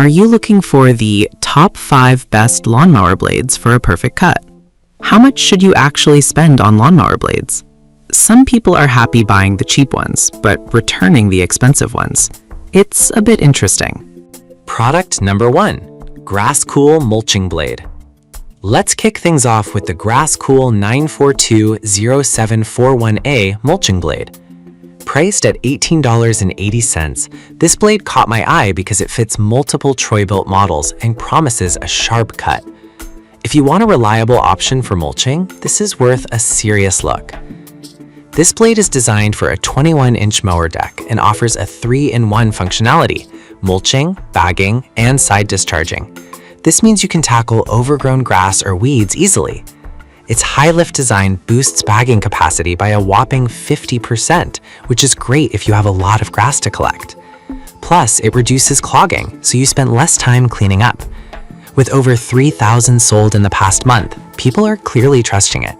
Are you looking for the top 5 best lawnmower blades for a perfect cut? How much should you actually spend on lawnmower blades? Some people are happy buying the cheap ones, but returning the expensive ones. It's a bit interesting. Product number 1, Grass Cool Mulching Blade. Let's kick things off with the Grass Cool 9420741A mulching blade. Priced at $18.80, this blade caught my eye because it fits multiple Troy-built models and promises a sharp cut. If you want a reliable option for mulching, this is worth a serious look. This blade is designed for a 21-inch mower deck and offers a 3-in-1 functionality: mulching, bagging, and side discharging. This means you can tackle overgrown grass or weeds easily. Its high-lift design boosts bagging capacity by a whopping 50%, which is great if you have a lot of grass to collect. Plus, it reduces clogging, so you spend less time cleaning up. With over 3,000 sold in the past month, people are clearly trusting it.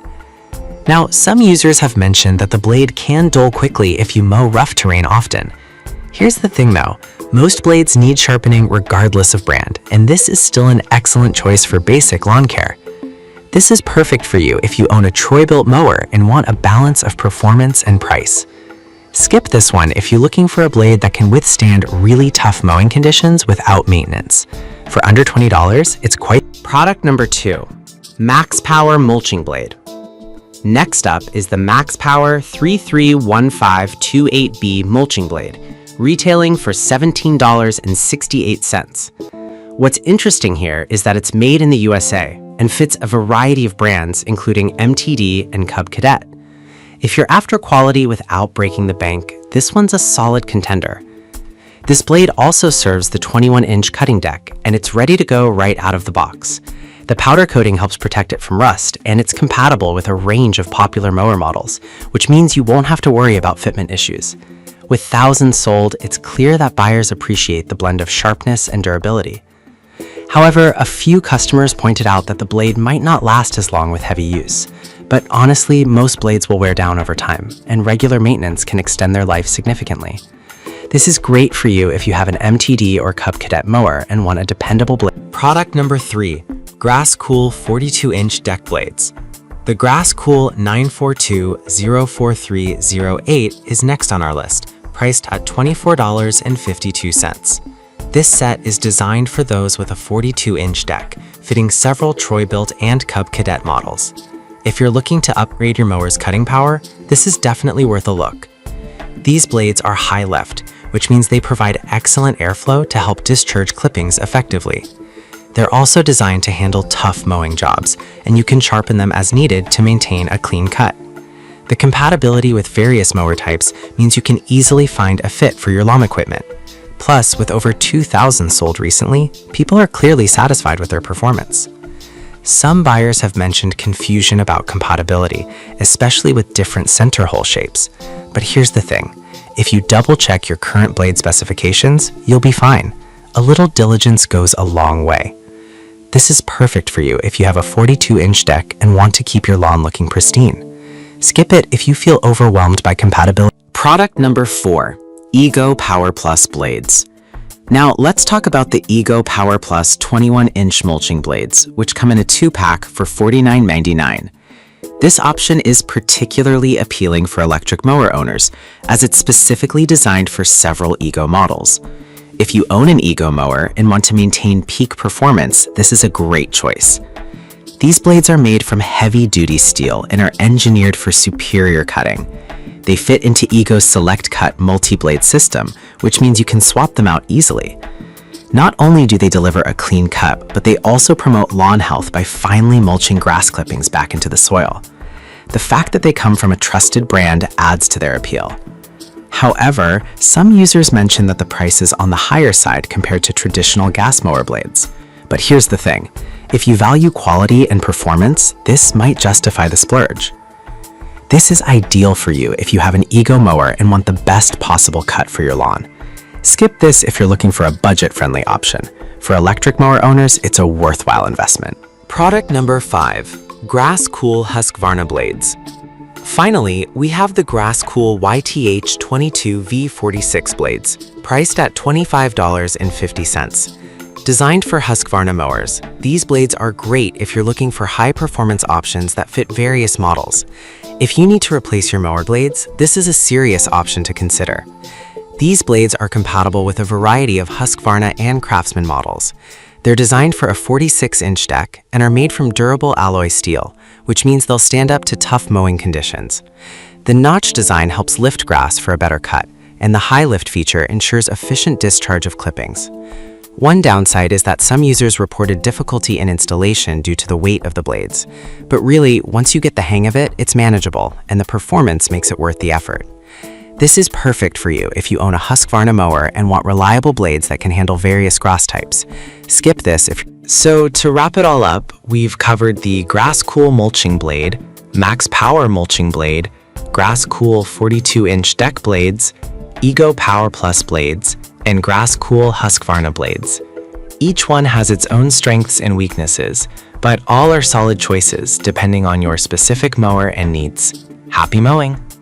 Now, some users have mentioned that the blade can dull quickly if you mow rough terrain often. Here's the thing though, most blades need sharpening regardless of brand, and this is still an excellent choice for basic lawn care. This is perfect for you if you own a Troy-built mower and want a balance of performance and price. Skip this one if you're looking for a blade that can withstand really tough mowing conditions without maintenance. For under $20, it's quite... Product number 2, Max Power Mulching Blade. Next up is the Max Power 331528B mulching blade, retailing for $17.68. What's interesting here is that it's made in the USA and fits a variety of brands, including MTD and Cub Cadet. If you're after quality without breaking the bank, this one's a solid contender. This blade also serves the 21-inch cutting deck, and it's ready to go right out of the box. The powder coating helps protect it from rust, and it's compatible with a range of popular mower models, which means you won't have to worry about fitment issues. With thousands sold, it's clear that buyers appreciate the blend of sharpness and durability. However, a few customers pointed out that the blade might not last as long with heavy use. But honestly, most blades will wear down over time, and regular maintenance can extend their life significantly. This is great for you if you have an MTD or Cub Cadet mower and want a dependable blade. Product number 3, Grass Cool 42-inch deck blades. The Grass Cool 942043008 is next on our list, priced at $24.52. This set is designed for those with a 42-inch deck, fitting several Troy-built and Cub Cadet models. If you're looking to upgrade your mower's cutting power, this is definitely worth a look. These blades are high lift, which means they provide excellent airflow to help discharge clippings effectively. They're also designed to handle tough mowing jobs, and you can sharpen them as needed to maintain a clean cut. The compatibility with various mower types means you can easily find a fit for your lawn equipment. Plus, with over 2,000 sold recently, people are clearly satisfied with their performance. Some buyers have mentioned confusion about compatibility, especially with different center hole shapes. But here's the thing, if you double-check your current blade specifications, you'll be fine. A little diligence goes a long way. This is perfect for you if you have a 42-inch deck and want to keep your lawn looking pristine. Skip it if you feel overwhelmed by compatibility. Product number 4, Ego Power Plus blades. Now let's talk about the Ego Power Plus 21-inch mulching blades, which come in a 2-pack for $49.99. This option is particularly appealing for electric mower owners, as it's specifically designed for several Ego models. If you own an Ego mower and want to maintain peak performance, this is a great choice. These blades are made from heavy-duty steel and are engineered for superior cutting. They fit into Ego's Select Cut multi-blade system, which means you can swap them out easily. Not only do they deliver a clean cut, but they also promote lawn health by finely mulching grass clippings back into the soil. The fact that they come from a trusted brand adds to their appeal. However, some users mention that the price is on the higher side compared to traditional gas mower blades. But here's the thing, if you value quality and performance, this might justify the splurge. This is ideal for you if you have an Ego mower and want the best possible cut for your lawn. Skip this if you're looking for a budget-friendly option. For electric mower owners, it's a worthwhile investment. Product number 5, Grass Cool Husqvarna blades. Finally, we have the Grass Cool YTH22 V46 blades, priced at $25.50. Designed for Husqvarna mowers, these blades are great if you're looking for high-performance options that fit various models. If you need to replace your mower blades, this is a serious option to consider. These blades are compatible with a variety of Husqvarna and Craftsman models. They're designed for a 46-inch deck and are made from durable alloy steel, which means they'll stand up to tough mowing conditions. The notch design helps lift grass for a better cut, and the high lift feature ensures efficient discharge of clippings. One downside is that some users reported difficulty in installation due to the weight of the blades. But really, once you get the hang of it, it's manageable, and the performance makes it worth the effort. This is perfect for you if you own a Husqvarna mower and want reliable blades that can handle various grass types. Skip this if... So to wrap it all up, we've covered the Grass Cool mulching blade, Max Power mulching blade, Grass Cool 42-inch deck blades, Ego Power Plus blades, and Grass Cool Husqvarna blades. Each one has its own strengths and weaknesses, but all are solid choices depending on your specific mower and needs. Happy mowing!